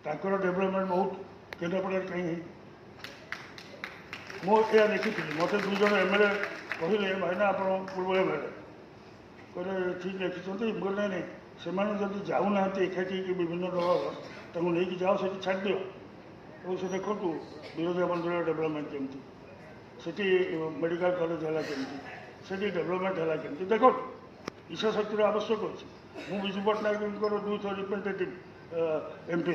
development बहुत केन्द्रापड़ा कहीं मुझे देखी मत दुई जन एमएलए कहले भाईना आप पूर्व एमएलए कहले ठीक लिखिं बोले नहीं से जब जाऊना एकाठी विभिन्न दल नहीं जाओ से छाड़ दियो और से देखो विरोधी मंदिर डेभलपमेंट केमती से मेडिकल कॉलेज है केमती से डेभलपमेंट है केमती देखो ईशा शक्तिर आवश्यक अच्छी मुझे विजु पट्टनायक दुई थर रिप्रेजेटेटिव एमपी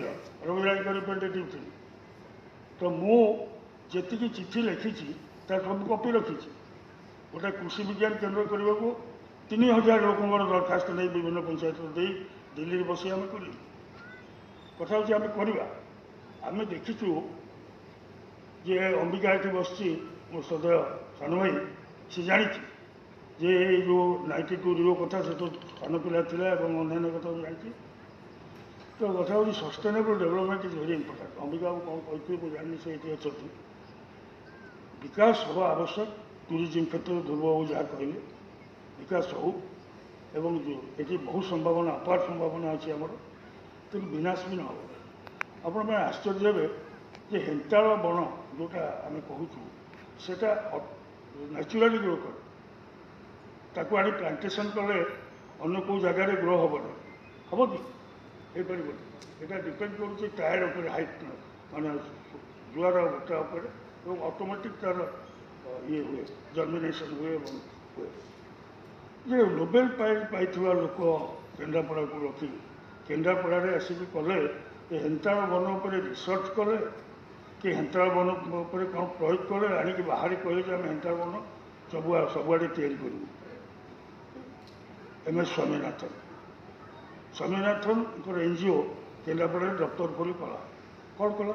रवि राय रिप्रेजेटेटिव थी तो मुझे चिठी लिखी सब कपी रखी गोटे कृषि विज्ञान केन्द्र करने को 3000 लोक दरखास्त नहीं विभिन्न पंचायत दिल्ली बस आम कर कथा हूँ आम करवा आम देखीचु जे अंबिका ये बस मो सदय सान भाई सी जानी जे जो 92 रिओ कथा से तो सान पिला अन्य कथा जानी तो कथा हूँ sustainable development is very important Ambika कौन कहती मुझे जानी से ये अच्छा विकास हवा आवश्यक टूरिज्म क्षेत्र ध्रुव बाबू जहाँ कहले विकास हो एवं जो ये बहुत संभावना अपार संभावना अच्छी आमर तेणु विनाश भी न हो आपण मैंने आश्चर्य हे जे हेन्ताड़ बण जोटा आम कहूँ से न्याचुराली ग्रो कर ताकू आनी प्लांटेसन कले अन्य को जगार ग्रो हम हम कि हो पार डिपेड कर टायर उपर हाइट माने जुआर बटा उपर ऑटोमेटिक तार ये हुए जर्मिनेशन हुए हुए जे नोबेल प्राइज पाई लोक केन्द्रापड़ा को रखी केन्द्रापड़ा आसिक कले हेन्ताड़ वन उपर रिसर्च कले कि हेन्ताड़ वन उपर कौन प्रयोग कले आणिक बाहर कहले आम हेन्ताड़ वन सबुआड़े तैयारी M S Swaminathan NGO Kendrapara दफ्तर खोली कला कौन कला